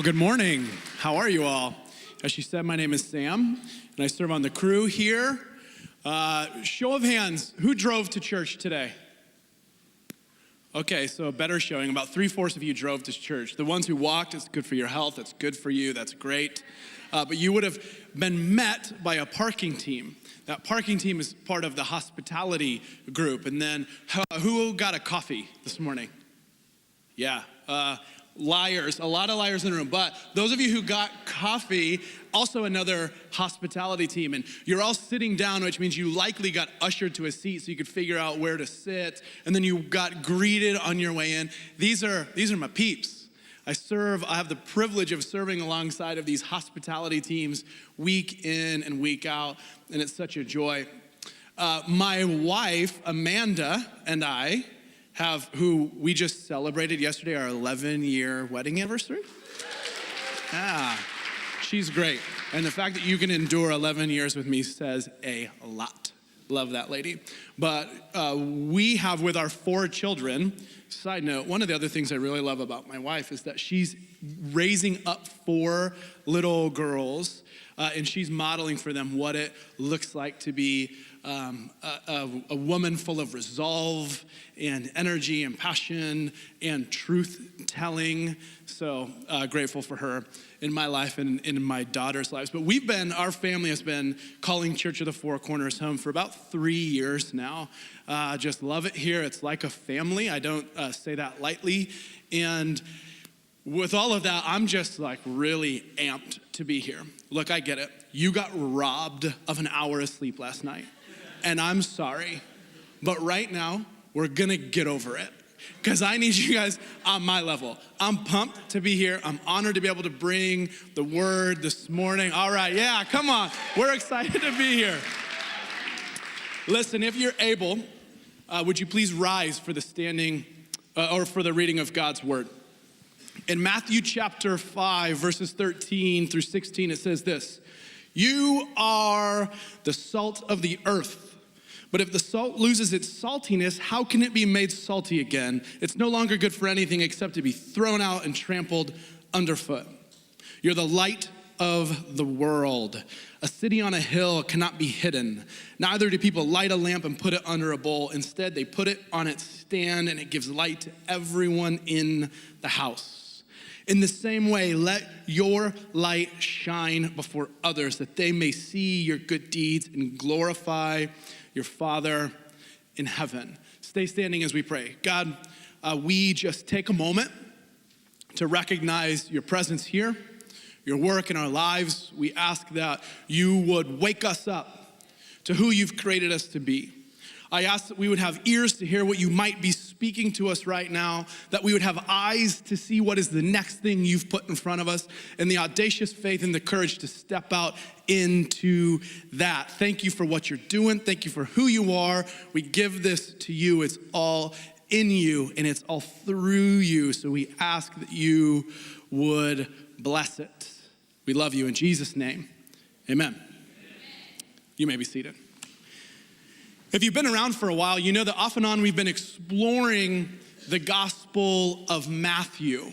Good morning. How are you all? As she said, my name is Sam, and I serve on the crew here. Show of hands, who drove to church today? Okay, so a better showing. About 3/4 of you drove to church. The ones who walked, it's good for your health. That's good for you. That's great. But you would have been met by a parking team. That parking team is part of the hospitality group. And then who got a coffee this morning? Yeah. Liars, a lot of liars in the room, but those of you who got coffee, also another hospitality team, and you're all sitting down, which means you likely got ushered to a seat so you could figure out where to sit, and then you got greeted on your way in. These are my peeps. I have the privilege of serving alongside of these hospitality teams week in and week out, and it's such a joy. My wife, Amanda, and I who we just celebrated yesterday, our 11-year wedding anniversary. She's great. And the fact that you can endure 11 years with me says a lot. Love that lady. But we have with our 4 children, side note, one of the other things I really love about my wife is that she's raising up 4 little girls, and she's modeling for them what it looks like to be a woman full of resolve and energy and passion and truth-telling. So grateful for her in my life and in my daughter's lives. But our family has been calling Church of the Four Corners home for about 3 years now. Just love it here. It's like a family. I don't say that lightly. And with all of that, I'm just like really amped to be here. Look, I get it. You got robbed of an hour of sleep last night. And I'm sorry, but right now, we're gonna get over it. Because I need you guys on my level. I'm pumped to be here. I'm honored to be able to bring the word this morning. All right, yeah, come on. We're excited to be here. Listen, if you're able, would you please rise for for the reading of God's word. In Matthew chapter 5, verses 13 through 16, it says this: "You are the salt of the earth. But if the salt loses its saltiness, how can it be made salty again? It's no longer good for anything except to be thrown out and trampled underfoot. You're the light of the world. A city on a hill cannot be hidden. Neither do people light a lamp and put it under a bowl. Instead, they put it on its stand, and it gives light to everyone in the house. In the same way, let your light shine before others, that they may see your good deeds and glorify your Father in heaven." Stay standing as we pray. God, we just take a moment to recognize your presence here, your work in our lives. We ask that you would wake us up to who you've created us to be. I ask that we would have ears to hear what you might be speaking to us right now, that we would have eyes to see what is the next thing you've put in front of us, and the audacious faith and the courage to step out into that. Thank you for what you're doing. Thank you for who you are. We give this to you. It's all in you, and it's all through you. So we ask that you would bless it. We love you in Jesus' name. Amen. You may be seated. If you've been around for a while, you know that off and on we've been exploring the Gospel of Matthew.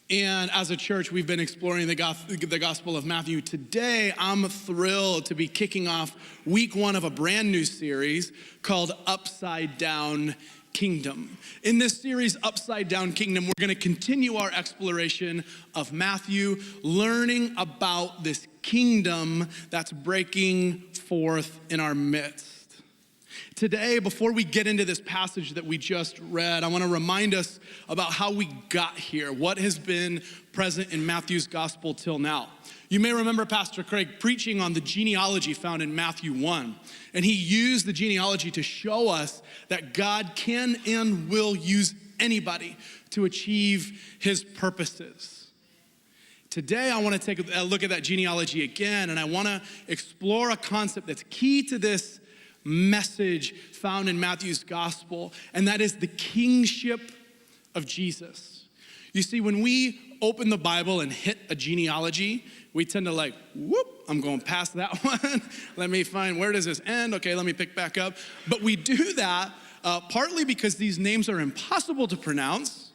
And as a church, we've been exploring the Gospel of Matthew. Today, I'm thrilled to be kicking off week 1 of a brand new series called Upside Down Kingdom. In this series, Upside Down Kingdom, we're gonna continue our exploration of Matthew, learning about this kingdom that's breaking forth in our midst. Today, before we get into this passage that we just read, I want to remind us about how we got here, what has been present in Matthew's gospel till now. You may remember Pastor Craig preaching on the genealogy found in Matthew 1, and he used the genealogy to show us that God can and will use anybody to achieve his purposes. Today, I want to take a look at that genealogy again, and I want to explore a concept that's key to this message found in Matthew's gospel, and that is the kingship of Jesus. You see, when we open the Bible and hit a genealogy, we tend to I'm going past that one. Let me find, where does this end? Okay, let me pick back up. But we do that partly because these names are impossible to pronounce,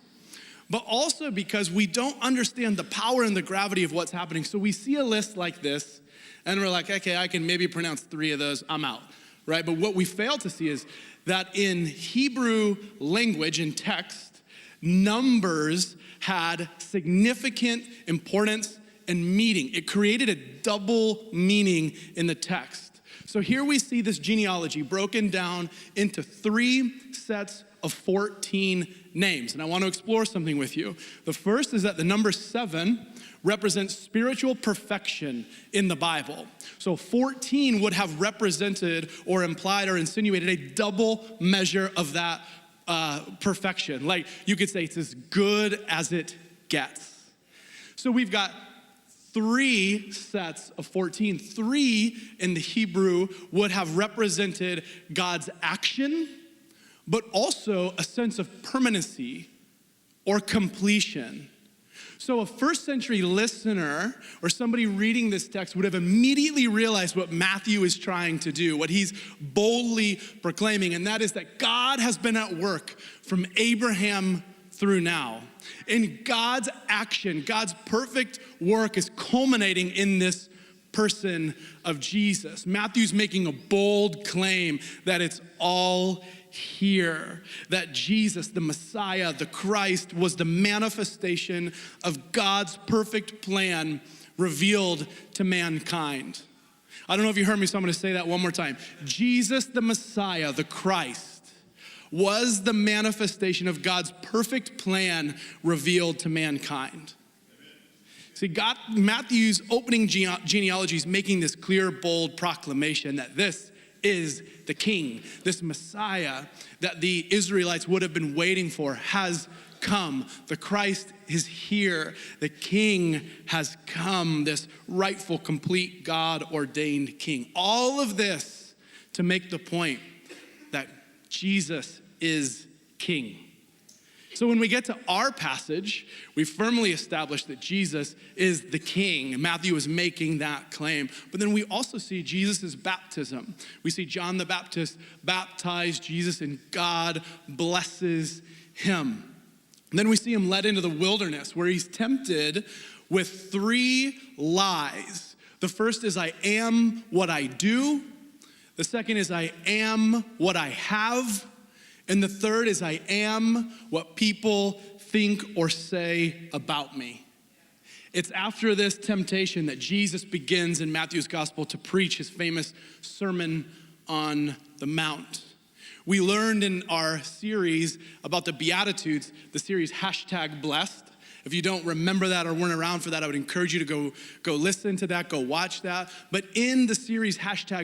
but also because we don't understand the power and the gravity of what's happening. So we see a list like this, and we're like, okay, I can maybe pronounce 3 of those, I'm out, right? But what we fail to see is that in Hebrew language, in text, numbers had significant importance and meaning. It created a double meaning in the text. So here we see this genealogy broken down into 3 sets of 14 names. And I want to explore something with you. The first is that the number 7 represents spiritual perfection in the Bible. So 14 would have represented or implied or insinuated a double measure of that perfection. Like you could say it's as good as it gets. So we've got 3 sets of 14. 3 in the Hebrew would have represented God's action, but also a sense of permanency or completion. So a first century listener or somebody reading this text would have immediately realized what Matthew is trying to do, what he's boldly proclaiming, and that is that God has been at work from Abraham through now. And God's action, God's perfect work is culminating in this person of Jesus. Matthew's making a bold claim that it's all here, that Jesus, the Messiah, the Christ, was the manifestation of God's perfect plan revealed to mankind. I don't know if you heard me, so I'm going to say that one more time. Jesus, the Messiah, the Christ, was the manifestation of God's perfect plan revealed to mankind. See, Matthew's opening genealogy is making this clear, bold proclamation that this is the King, this Messiah that the Israelites would have been waiting for has come. The Christ is here. The King has come, this rightful, complete, God-ordained King. All of this to make the point that Jesus is King. So when we get to our passage, we firmly establish that Jesus is the King. Matthew is making that claim. But then we also see Jesus' baptism. We see John the Baptist baptize Jesus, and God blesses him. And then we see him led into the wilderness, where he's tempted with 3 lies. The first is, I am what I do. The second is, I am what I have. And the third is, I am what people think or say about me. It's after this temptation that Jesus begins in Matthew's gospel to preach his famous Sermon on the Mount. We learned in our series about the Beatitudes, the series #blessed. If you don't remember that or weren't around for that, I would encourage you to go listen to that, go watch that. But in the series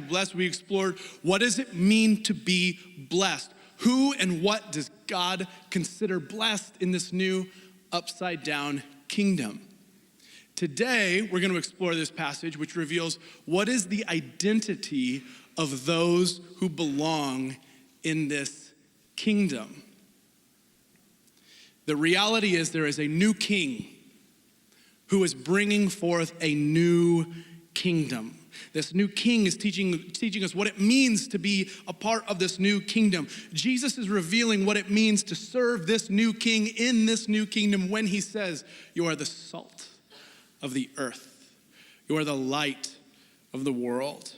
#blessed, we explored, what does it mean to be blessed? Who and what does God consider blessed in this new upside down kingdom? Today, we're going to explore this passage, which reveals what is the identity of those who belong in this kingdom. The reality is there is a new king who is bringing forth a new kingdom. This new king is teaching us what it means to be a part of this new kingdom. Jesus is revealing what it means to serve this new king in this new kingdom when he says, you are the salt of the earth. You are the light of the world.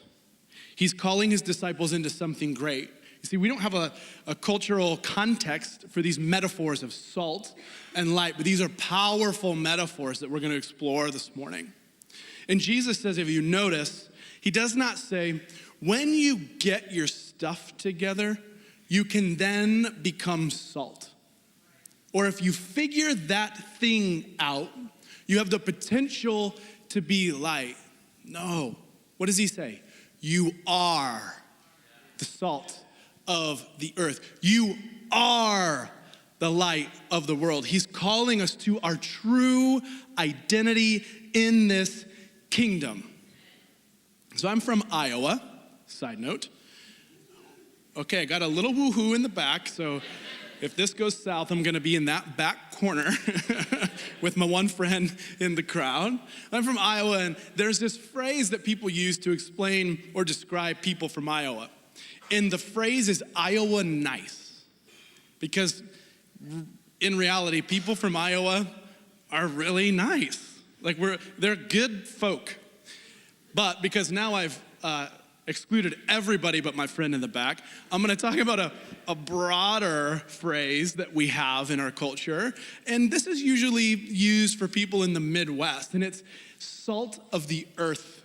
He's calling his disciples into something great. You see, we don't have a cultural context for these metaphors of salt and light, but these are powerful metaphors that we're going to explore this morning. And Jesus says, if you notice, he does not say, when you get your stuff together, you can then become salt. Or if you figure that thing out, you have the potential to be light. No. What does he say? You are the salt of the earth. You are the light of the world. He's calling us to our true identity in this kingdom. So I'm from Iowa, side note. Okay, I got a little woohoo in the back, so if this goes south, I'm gonna be in that back corner with my one friend in the crowd. I'm from Iowa, and there's this phrase that people use to explain or describe people from Iowa. And the phrase is Iowa nice, because in reality, people from Iowa are really nice. Like they're good folk. But because now I've excluded everybody but my friend in the back, I'm gonna talk about a broader phrase that we have in our culture. And this is usually used for people in the Midwest, and it's salt of the earth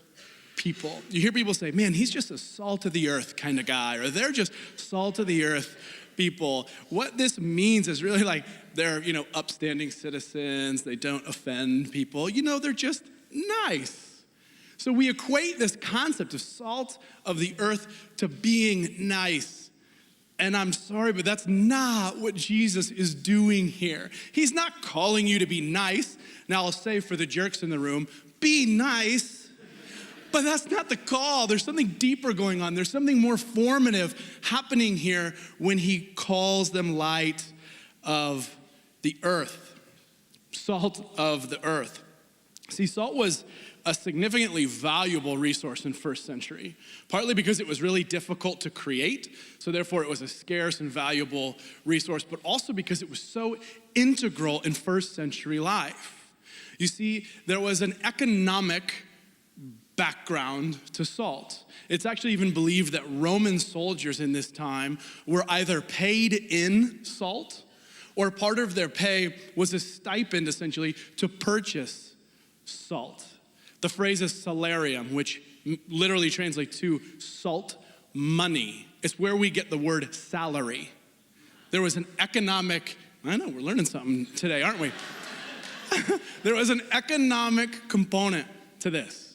people. You hear people say, man, he's just a salt of the earth kind of guy, or they're just salt of the earth people. What this means is really like they're, upstanding citizens, they don't offend people, they're just nice. So we equate this concept of salt of the earth to being nice. And I'm sorry, but that's not what Jesus is doing here. He's not calling you to be nice. Now I'll say for the jerks in the room, be nice. But that's not the call. There's something deeper going on. There's something more formative happening here when he calls them light of the earth, salt of the earth. See, salt was a significantly valuable resource in first century, partly because it was really difficult to create, so therefore it was a scarce and valuable resource, but also because it was so integral in first century life. You see, there was an economic background to salt. It's actually even believed that Roman soldiers in this time were either paid in salt, or part of their pay was a stipend, essentially, to purchase salt. The phrase is salarium, which literally translates to salt money. It's where we get the word salary. There was an economic, I know, we're learning something today, aren't we? There was an economic component to this.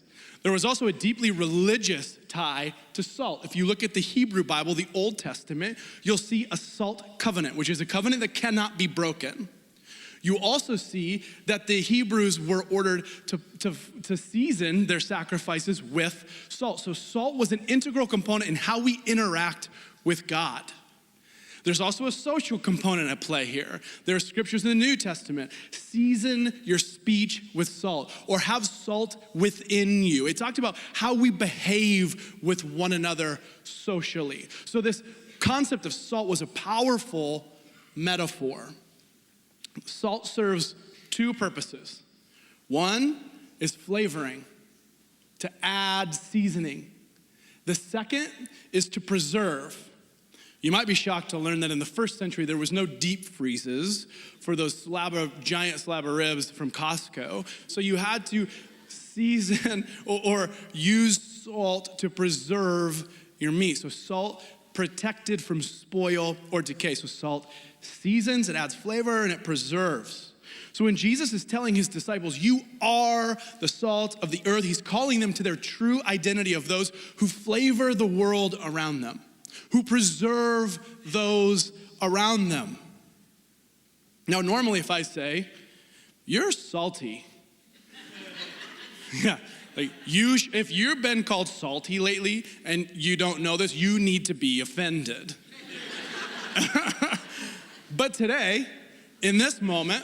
There was also a deeply religious tie to salt. If you look at the Hebrew Bible, the Old Testament, you'll see a salt covenant, which is a covenant that cannot be broken. You also see that the Hebrews were ordered to season their sacrifices with salt. So salt was an integral component in how we interact with God. There's also a social component at play here. There are scriptures in the New Testament. Season your speech with salt, or have salt within you. It talked about how we behave with one another socially. So this concept of salt was a powerful metaphor. Salt serves two purposes. One is flavoring, to add seasoning. The second is to preserve. You might be shocked to learn that in the first century, there was no deep freezes for those giant slab of ribs from Costco. So you had to season or use salt to preserve your meat. So salt protected from spoil or decay. So salt seasons, it adds flavor, and it preserves. So when Jesus is telling his disciples, you are the salt of the earth, he's calling them to their true identity of those who flavor the world around them, who preserve those around them. Now, normally if I say, you're salty. Yeah, like if you've been called salty lately and you don't know this, you need to be offended. But today, in this moment,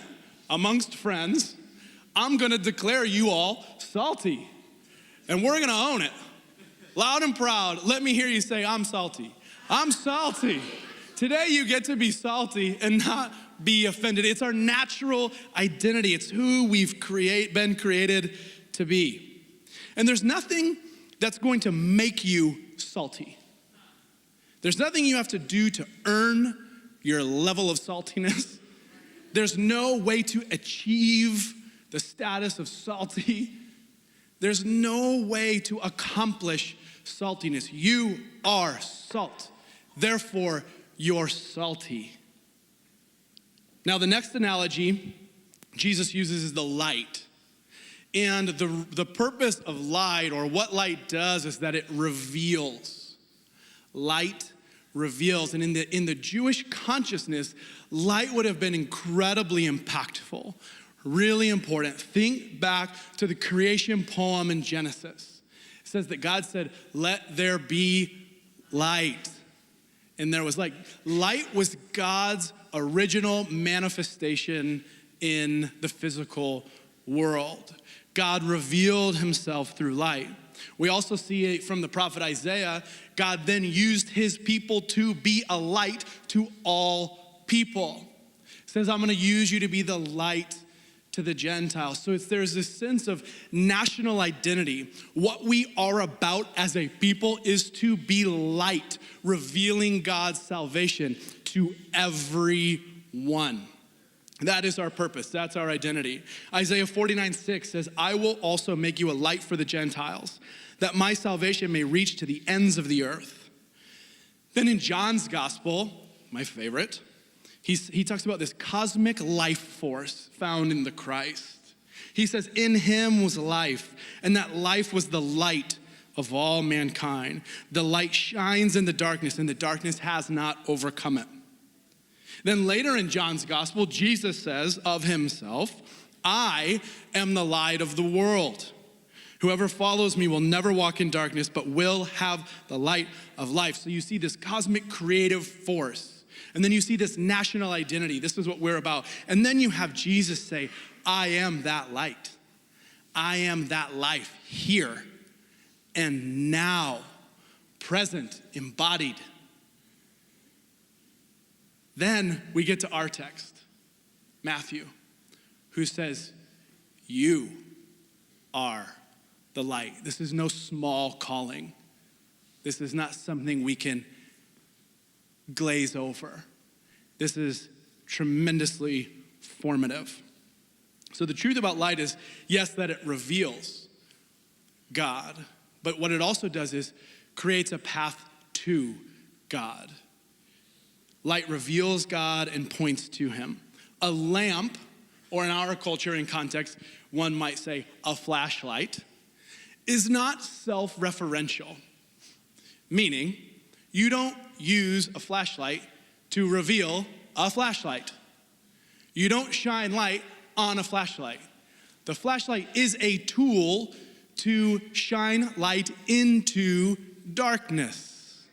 amongst friends, I'm gonna declare you all salty. And we're gonna own it. Loud and proud, let me hear you say, I'm salty. I'm salty. Today you get to be salty and not be offended. It's our natural identity. It's who we've been created to be. And there's nothing that's going to make you salty. There's nothing you have to do to earn your level of saltiness. There's no way to achieve the status of salty. There's no way to accomplish saltiness. You are salt. Therefore, you're salty. Now, the next analogy Jesus uses is the light. And the purpose of light, or what light does, is that it reveals. Light reveals. And in the Jewish consciousness, light would have been incredibly impactful, really important. Think back to the creation poem in Genesis. It says that God said, let there be light. And there was light. Light was God's original manifestation in the physical world. God revealed himself through light. We also see from the prophet Isaiah, God then used his people to be a light to all people. says, I'm gonna use you to be the light to the Gentiles. So there's this sense of national identity. What we are about as a people is to be light, revealing God's salvation to everyone. That is our purpose. That's our identity. Isaiah 49:6 says, I will also make you a light for the Gentiles, that my salvation may reach to the ends of the earth. Then in John's gospel, my favorite, he talks about this cosmic life force found in the Christ. He says, in him was life, and that life was the light of all mankind. The light shines in the darkness, and the darkness has not overcome it. Then later in John's gospel, Jesus says of himself, I am the light of the world. Whoever follows me will never walk in darkness, but will have the light of life. So you see this cosmic creative force. And then you see this national identity. This is what we're about. And then you have Jesus say, I am that light. I am that life here and now, present, embodied. Then we get to our text, Matthew, who says, you are the light. This is no small calling. This is not something we can glaze over. This is tremendously formative. So the truth about light is, yes, that it reveals God, but what it also does is creates a path to God. Light reveals God and points to him. A lamp, or in our culture and context, one might say a flashlight, is not self-referential, meaning you don't use a flashlight to reveal a flashlight. You don't shine light on a flashlight. The flashlight is a tool to shine light into darkness.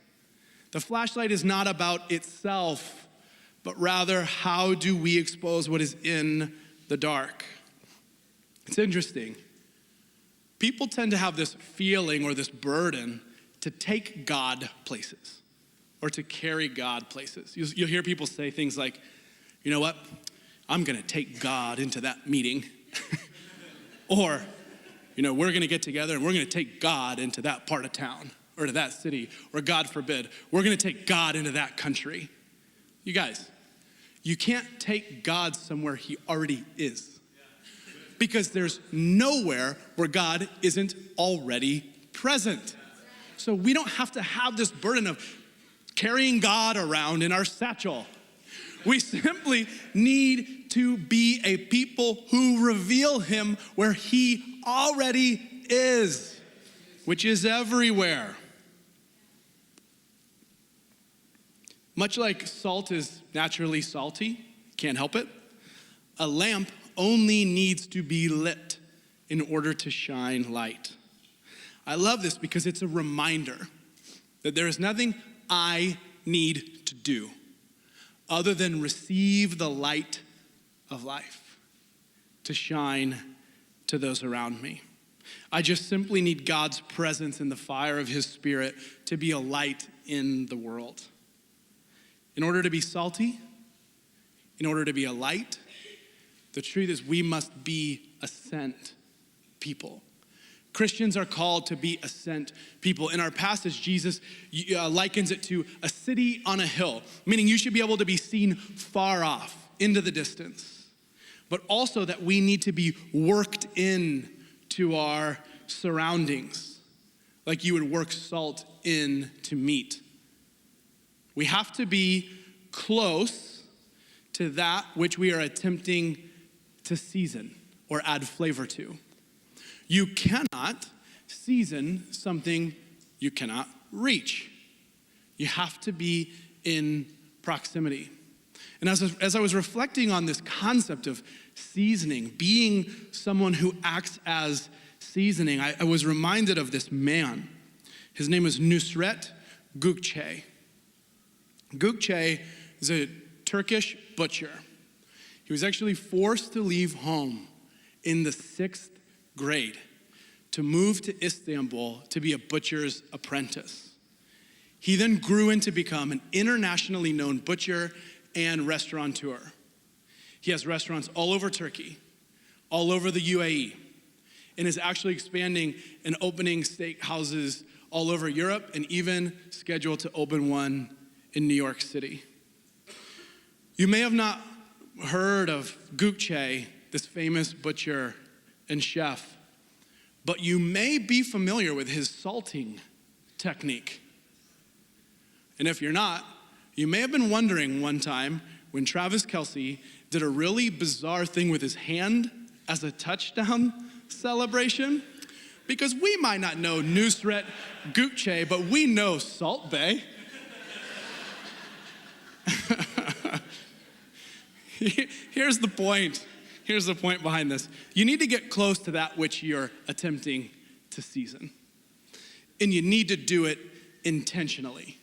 The flashlight is not about itself, but rather how do we expose what is in the dark. It's interesting. People tend to have this feeling or this burden to take God places or to carry God places. You'll hear people say things like, you know what, I'm gonna take God into that meeting. Or, you know, we're gonna get together and we're gonna take God into that part of town or to that city, or God forbid, we're gonna take God into that country. You guys, you can't take God somewhere he already is, because there's nowhere where God isn't already present. So we don't have to have this burden of carrying God around in our satchel. We simply need to be a people who reveal him where he already is, which is everywhere. Much like salt is naturally salty, can't help it, a lamp only needs to be lit in order to shine light. I love this because it's a reminder that there is nothing I need to do other than receive the light of life to shine to those around me. I just simply need God's presence and the fire of his Spirit to be a light in the world. In order to be salty, in order to be a light, the truth is we must be a sent people. Christians are called to be a sent people. In our passage, Jesus likens it to a city on a hill, meaning you should be able to be seen far off into the distance, but also that we need to be worked in to our surroundings, like you would work salt in to meat. We have to be close to that which we are attempting to season or add flavor to. You cannot season something you cannot reach. You have to be in proximity. And as I was reflecting on this concept of seasoning, being someone who acts as seasoning, I was reminded of this man. His name is Nusret Gökçe. Gökçe is a Turkish butcher. He was actually forced to leave home in the 6th grade to move to Istanbul to be a butcher's apprentice. He then grew into become an internationally known butcher and restaurateur. He has restaurants all over Turkey, all over the UAE, and is actually expanding and opening steak houses all over Europe, and even scheduled to open one in New York City. You may have not heard of Gökçe, this famous butcher and chef, but you may be familiar with his salting technique. And if you're not, you may have been wondering one time when Travis Kelce did a really bizarre thing with his hand as a touchdown celebration, because we might not know Nusret Gökçe, but we know Salt Bae. Here's the point. Here's the point behind this. You need to get close to that which you're attempting to season. And you need to do it intentionally.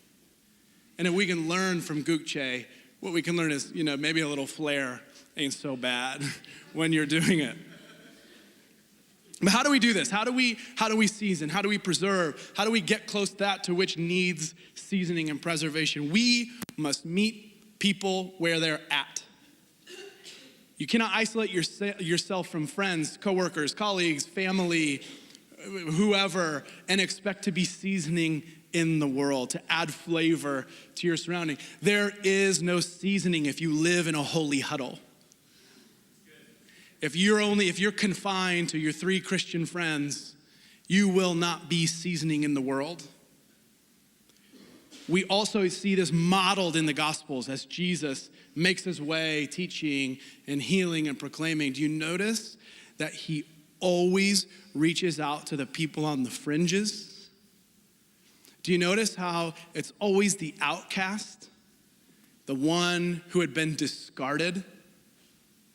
And if we can learn from Gökçe, what we can learn is, maybe a little flair ain't so bad when you're doing it. But how do we do this? How do we season? How do we preserve? How do we get close to that to which needs seasoning and preservation? We must meet people where they're at. You cannot isolate yourself from friends, coworkers, colleagues, family, whoever, and expect to be seasoning in the world, to add flavor to your surrounding. There is no seasoning if you live in a holy huddle. If you're confined to your 3 Christian friends, you will not be seasoning in the world. We also see this modeled in the Gospels as Jesus makes his way teaching and healing and proclaiming. Do you notice that he always reaches out to the people on the fringes? Do you notice how it's always the outcast, the one who had been discarded,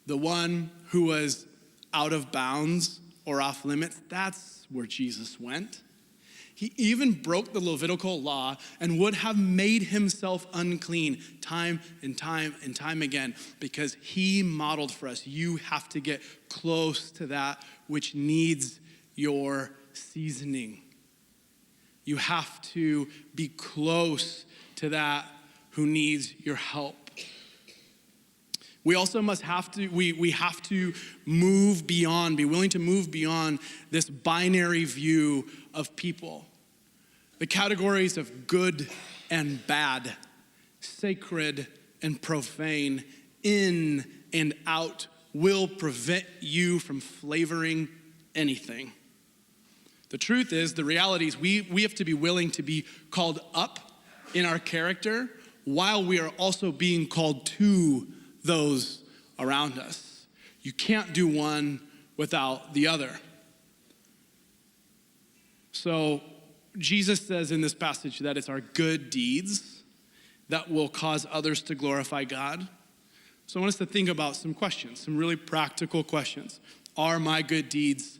the one who was out of bounds or off limits? That's where Jesus went. He even broke the Levitical law and would have made himself unclean time and time and time again, because he modeled for us. You have to get close to that which needs your seasoning. You have to be close to that who needs your help. We also have to move beyond, be willing to move beyond this binary view of people. The categories of good and bad, sacred and profane, in and out will prevent you from flavoring anything. The truth is, the reality is we have to be willing to be called up in our character while we are also being called to those around us. You can't do one without the other. So Jesus says in this passage that it's our good deeds that will cause others to glorify God. So I want us to think about some questions, some really practical questions. Are my good deeds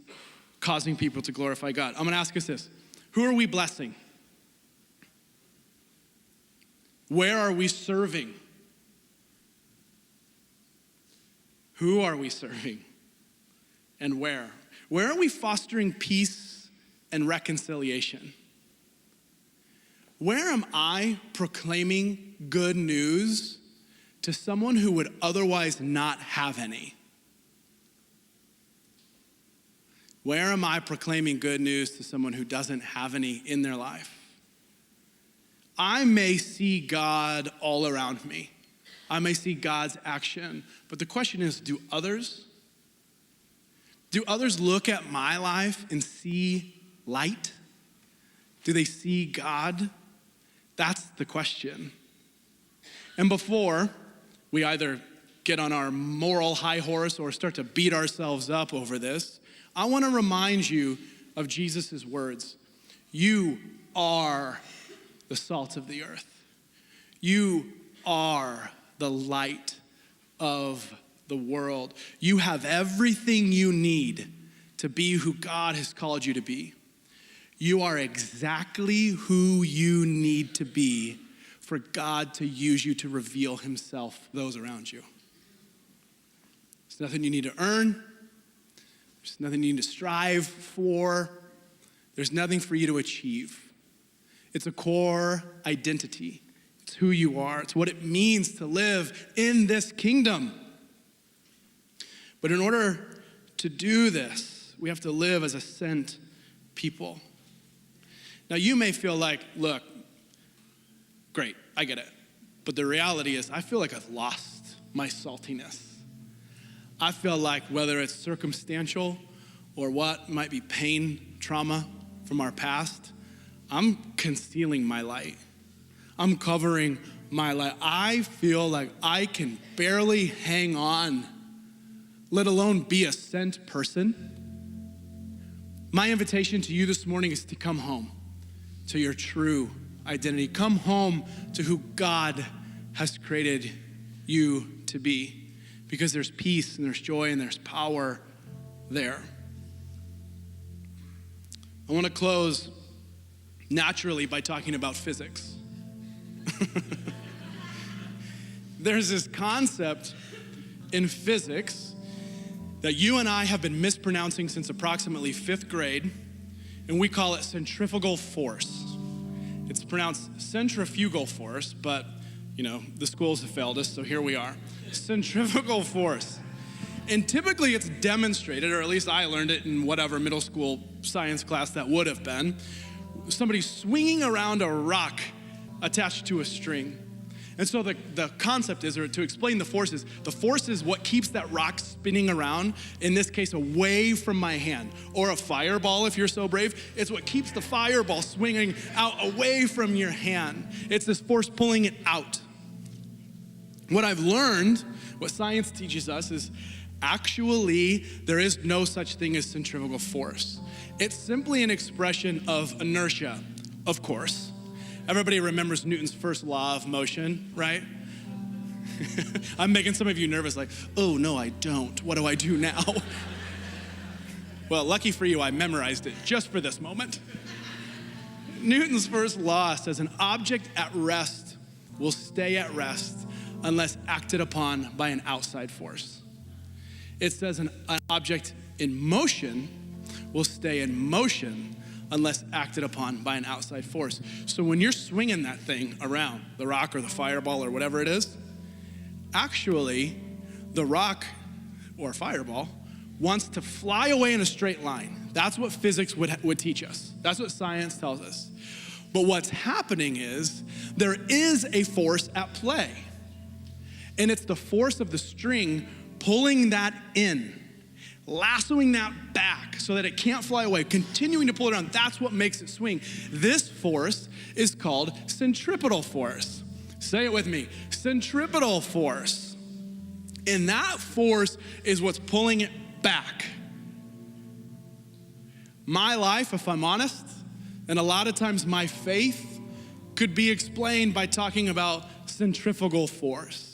causing people to glorify God? I'm going to ask us this. Who are we blessing? Where are we serving? Who are we serving? And where? Where are we fostering peace and reconciliation? Where am I proclaiming good news to someone who would otherwise not have any? Where am I proclaiming good news to someone who doesn't have any in their life? I may see God all around me. I may see God's action. But the question is, do others look at my life and see light? Do they see God? That's the question. And before we either get on our moral high horse or start to beat ourselves up over this, I want to remind you of Jesus' words. You are the salt of the earth. You are the light of the world. You have everything you need to be who God has called you to be. You are exactly who you need to be for God to use you to reveal himself to those around you. There's nothing you need to earn. There's nothing you need to strive for. There's nothing for you to achieve. It's a core identity. It's who you are. It's what it means to live in this kingdom. But in order to do this, we have to live as a sent people. Now, you may feel like, look, great, I get it. But the reality is, I feel like I've lost my saltiness. I feel like whether it's circumstantial or what might be pain, trauma from our past, I'm concealing my light. I'm covering my light. I feel like I can barely hang on, let alone be a sent person. My invitation to you this morning is to come home to your true identity. Come home to who God has created you to be, because there's peace and there's joy and there's power there. I want to close naturally by talking about physics. There's this concept in physics that you and I have been mispronouncing since approximately 5th grade, and we call it centrifugal force. It's pronounced centrifugal force, but the schools have failed us, so here we are. Centrifugal force. And typically it's demonstrated, or at least I learned it in whatever middle school science class that would have been, somebody swinging around a rock attached to a string. And so the concept is, or to explain the force is what keeps that rock spinning around, in this case, away from my hand. Or a fireball, if you're so brave. It's what keeps the fireball swinging out away from your hand. It's this force pulling it out. What I've learned, what science teaches us, is actually there is no such thing as centrifugal force. It's simply an expression of inertia, of course. Everybody remembers Newton's first law of motion, right? I'm making some of you nervous, like, oh no, I don't. What do I do now? Well, lucky for you, I memorized it just for this moment. Newton's first law says an object at rest will stay at rest unless acted upon by an outside force. It says an object in motion will stay in motion unless acted upon by an outside force. So when you're swinging that thing around, the rock or the fireball or whatever it is, actually the rock or fireball wants to fly away in a straight line. That's what physics would teach us. That's what science tells us. But what's happening is there is a force at play. And it's the force of the string pulling that in, lassoing that back so that it can't fly away, continuing to pull it around. That's what makes it swing. This force is called centripetal force. Say it with me, centripetal force. And that force is what's pulling it back. My life, if I'm honest, and a lot of times my faith could be explained by talking about centrifugal force.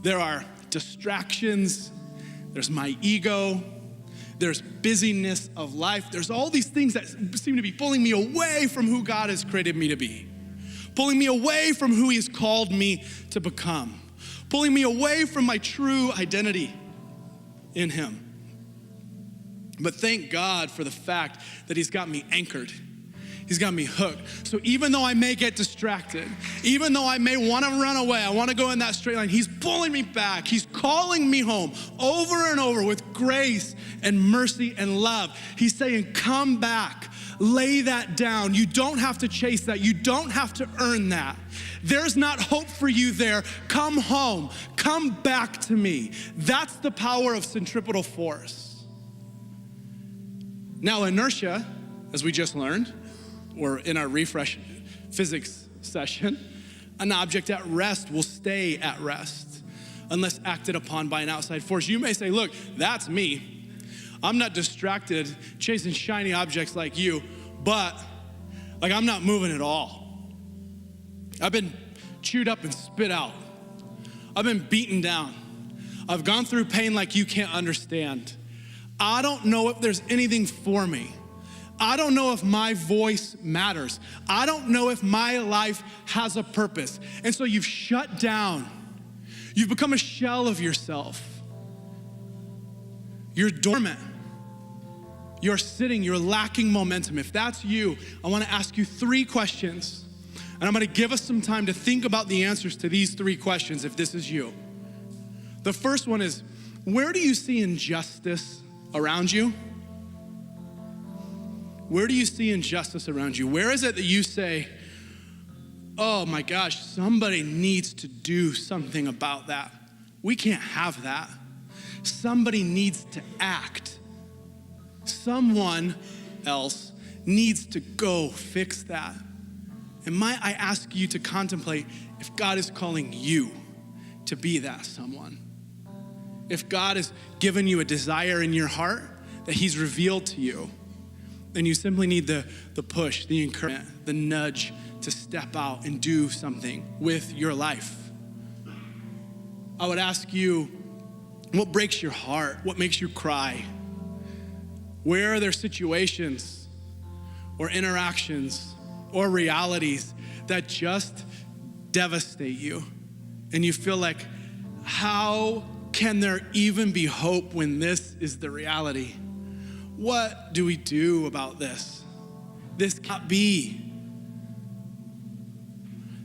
There are distractions, there's my ego, there's busyness of life, there's all these things that seem to be pulling me away from who God has created me to be, pulling me away from who He's called me to become, pulling me away from my true identity in Him. But thank God for the fact that He's got me anchored. He's got me hooked. So even though I may get distracted, even though I may want to run away, I want to go in that straight line, He's pulling me back. He's calling me home over and over with grace and mercy and love. He's saying, come back, lay that down. You don't have to chase that. You don't have to earn that. There's not hope for you there. Come home. Come back to me. That's the power of centripetal force. Now, inertia, as we just learned, or in our refresh physics session, an object at rest will stay at rest unless acted upon by an outside force. You may say, look, that's me. I'm not distracted chasing shiny objects like you, but I'm not moving at all. I've been chewed up and spit out. I've been beaten down. I've gone through pain like you can't understand. I don't know if there's anything for me. I don't know if my voice matters. I don't know if my life has a purpose. And so you've shut down. You've become a shell of yourself. You're dormant. You're sitting, you're lacking momentum. If that's you, I want to ask you 3 questions. And I'm going to give us some time to think about the answers to these 3 questions if this is you. The first one is, Where do you see injustice around you? Where do you see injustice around you? Where is it that you say, oh my gosh, somebody needs to do something about that? We can't have that. Somebody needs to act. Someone else needs to go fix that. And might I ask you to contemplate if God is calling you to be that someone? If God has given you a desire in your heart that he's revealed to you, then you simply need the push, the encouragement, the nudge to step out and do something with your life. I would ask you, what breaks your heart? What makes you cry? Where are there situations or interactions or realities that just devastate you? And you feel like, how can there even be hope when this is the reality? What do we do about this? This can't be.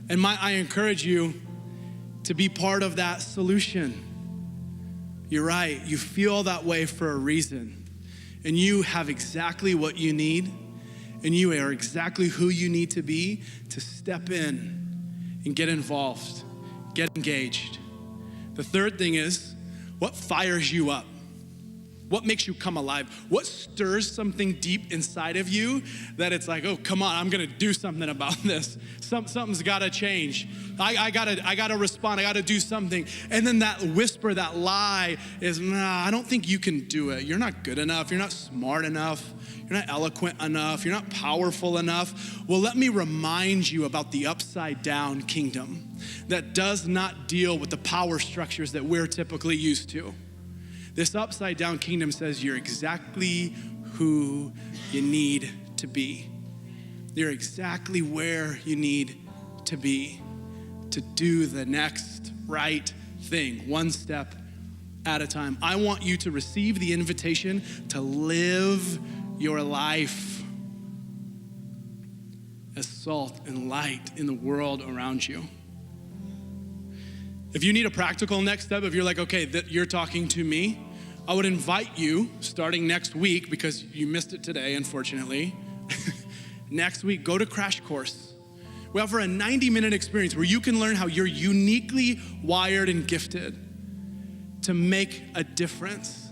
And I encourage you to be part of that solution. You're right, you feel that way for a reason. And you have exactly what you need, and you are exactly who you need to be to step in and get involved, get engaged. The third thing is, what fires you up? What makes you come alive? What stirs something deep inside of you that it's like, oh, come on, I'm gonna do something about this. Something's gotta change. I gotta respond, I gotta do something. And then that whisper, that lie is, nah, I don't think you can do it. You're not good enough, you're not smart enough, you're not eloquent enough, you're not powerful enough. Well, let me remind you about the upside down kingdom that does not deal with the power structures that we're typically used to. This upside down kingdom says you're exactly who you need to be. You're exactly where you need to be to do the next right thing, one step at a time. I want you to receive the invitation to live your life as salt and light in the world around you. If you need a practical next step, if you're like, okay, you're talking to me, I would invite you, starting next week, because you missed it today, unfortunately, next week, go to Crash Course. We offer a 90-minute experience where you can learn how you're uniquely wired and gifted to make a difference,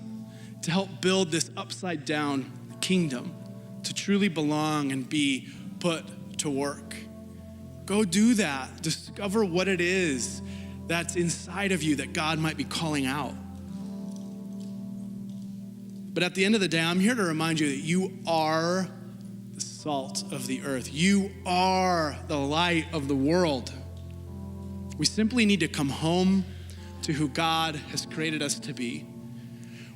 to help build this upside down kingdom, to truly belong and be put to work. Go do that. Discover what it is that's inside of you that God might be calling out. But at the end of the day, I'm here to remind you that you are the salt of the earth. You are the light of the world. We simply need to come home to who God has created us to be.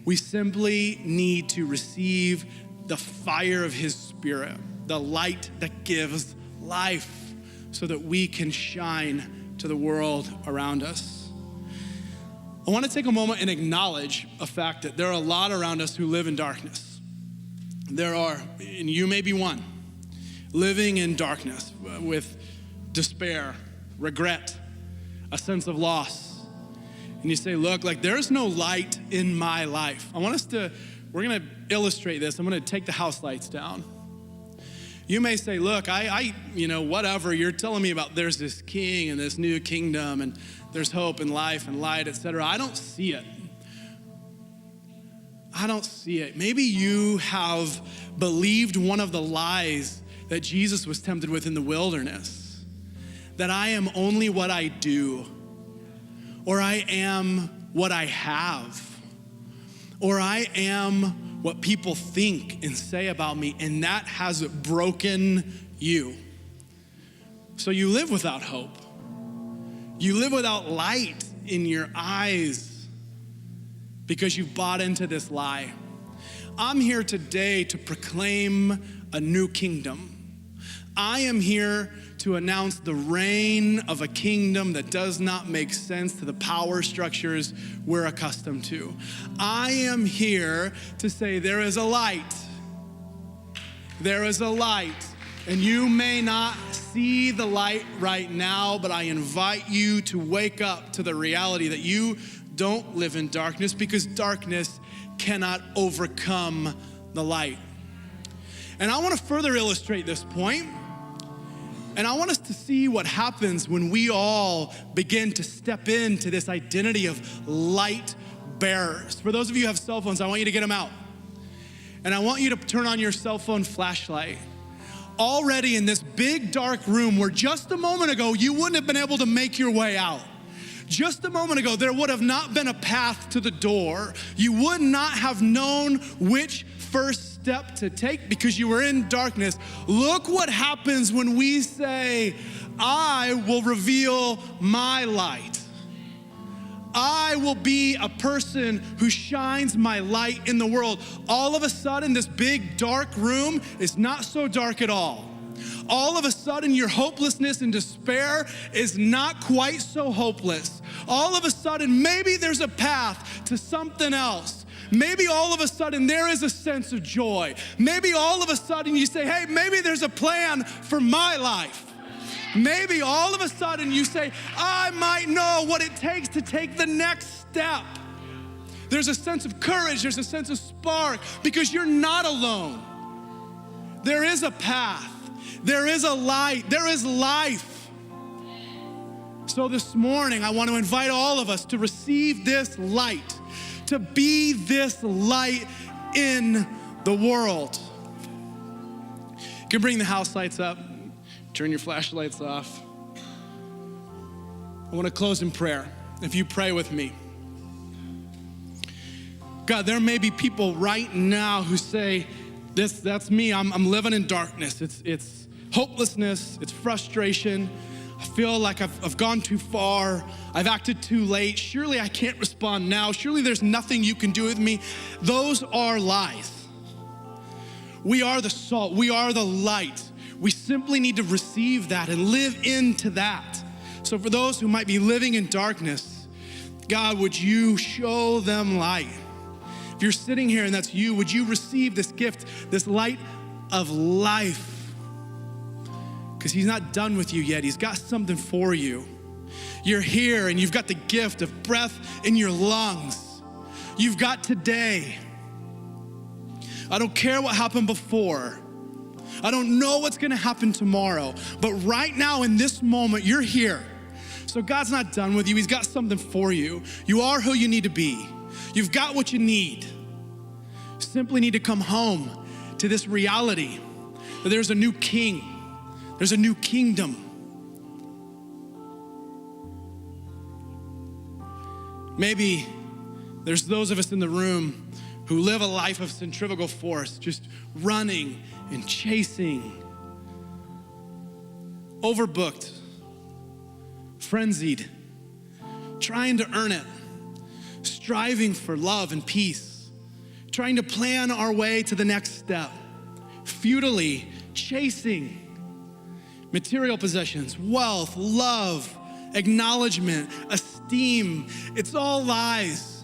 We simply need to receive the fire of his Spirit, the light that gives life, so that we can shine to the world around us. I want to take a moment and acknowledge a fact that there are a lot around us who live in darkness. There are, and you may be one, living in darkness with despair, regret, a sense of loss. And you say, look, like there's no light in my life. We're gonna illustrate this. I'm gonna take the house lights down. You may say, look, whatever, you're telling me about there's this king and this new kingdom and there's hope and life and light, etc. I don't see it. I don't see it. Maybe you have believed one of the lies that Jesus was tempted with in the wilderness, that I am only what I do, or I am what I have, or I am what people think and say about me, and that has broken you. So you live without hope. You live without light in your eyes because you've bought into this lie. I'm here today to proclaim a new kingdom. I am here to announce the reign of a kingdom that does not make sense to the power structures we're accustomed to. I am here to say there is a light. There is a light. And you may not see the light right now, but I invite you to wake up to the reality that you don't live in darkness because darkness cannot overcome the light. And I want to further illustrate this point. And I want us to see what happens when we all begin to step into this identity of light bearers. For those of you who have cell phones, I want you to get them out. And I want you to turn on your cell phone flashlight. Already in this big dark room where just a moment ago you wouldn't have been able to make your way out. Just a moment ago there would have not been a path to the door. You would not have known which first step to take because you were in darkness. Look what happens when we say, I will reveal my light. I will be a person who shines my light in the world. All of a sudden, this big dark room is not so dark at all. All of a sudden, your hopelessness and despair is not quite so hopeless. All of a sudden, maybe there's a path to something else. Maybe all of a sudden there is a sense of joy. Maybe all of a sudden you say, hey, maybe there's a plan for my life. Maybe all of a sudden you say, I might know what it takes to take the next step. There's a sense of courage, there's a sense of spark because you're not alone. There is a path, there is a light, there is life. So this morning I want to invite all of us to receive this light, to be this light in the world. You can bring the house lights up, turn your flashlights off. I want to close in prayer. If you pray with me. God, there may be people right now who say, that's me, I'm living in darkness. It's hopelessness, it's frustration. I feel like I've gone too far. I've acted too late. Surely I can't respond now. Surely there's nothing you can do with me. Those are lies. We are the salt. We are the light. We simply need to receive that and live into that. So for those who might be living in darkness, God, would you show them light? If you're sitting here and that's you, would you receive this gift, this light of life? Because he's not done with you yet. He's got something for you. You're here and you've got the gift of breath in your lungs. You've got today. I don't care what happened before. I don't know what's gonna happen tomorrow. But right now in this moment, you're here. So God's not done with you. He's got something for you. You are who you need to be. You've got what you need. You simply need to come home to this reality that there's a new king. There's a new kingdom. Maybe there's those of us in the room who live a life of centrifugal force, just running and chasing, overbooked, frenzied, trying to earn it, striving for love and peace, trying to plan our way to the next step, futilely chasing material possessions, wealth, love, acknowledgement, esteem. It's all lies.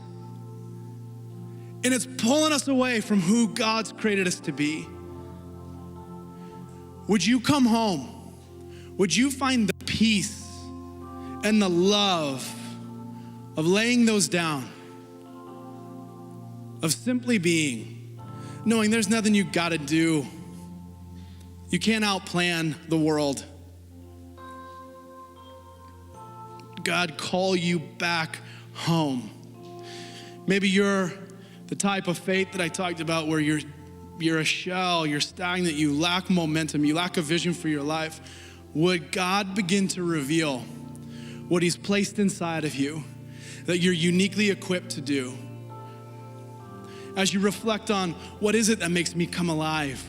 And it's pulling us away from who God's created us to be. Would you come home? Would you find the peace and the love of laying those down, of simply being, knowing there's nothing you gotta do. You can't outplan the world. God, call you back home. Maybe you're the type of faith that I talked about where you're a shell, you're stagnant, you lack momentum, you lack a vision for your life. Would God begin to reveal what he's placed inside of you that you're uniquely equipped to do? As you reflect on what is it that makes me come alive?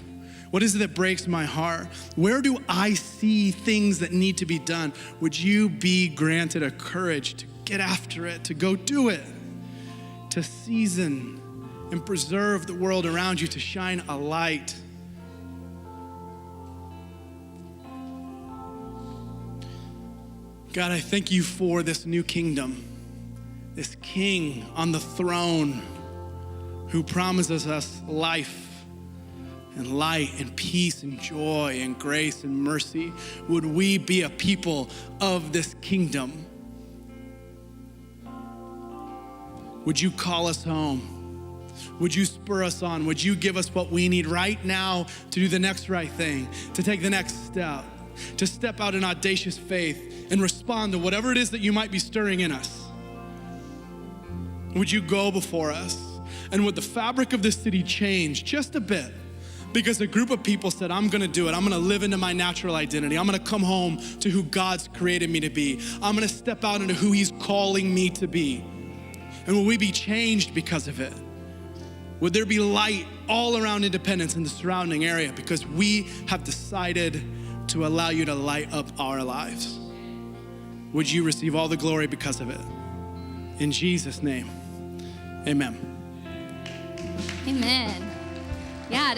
What is it that breaks my heart? Where do I see things that need to be done? Would you be granted a courage to get after it, to go do it, to season and preserve the world around you, to shine a light? God, I thank you for this new kingdom, this king on the throne who promises us life and light and peace and joy and grace and mercy. Would we be a people of this kingdom? Would you call us home? Would you spur us on? Would you give us what we need right now to do the next right thing, to take the next step, to step out in audacious faith and respond to whatever it is that you might be stirring in us? Would you go before us? And would the fabric of this city change just a bit? Because a group of people said, I'm gonna do it. I'm gonna live into my natural identity. I'm gonna come home to who God's created me to be. I'm gonna step out into who He's calling me to be. And will we be changed because of it? Would there be light all around Independence and the surrounding area because we have decided to allow you to light up our lives? Would you receive all the glory because of it? In Jesus' name, amen. Amen. Yeah.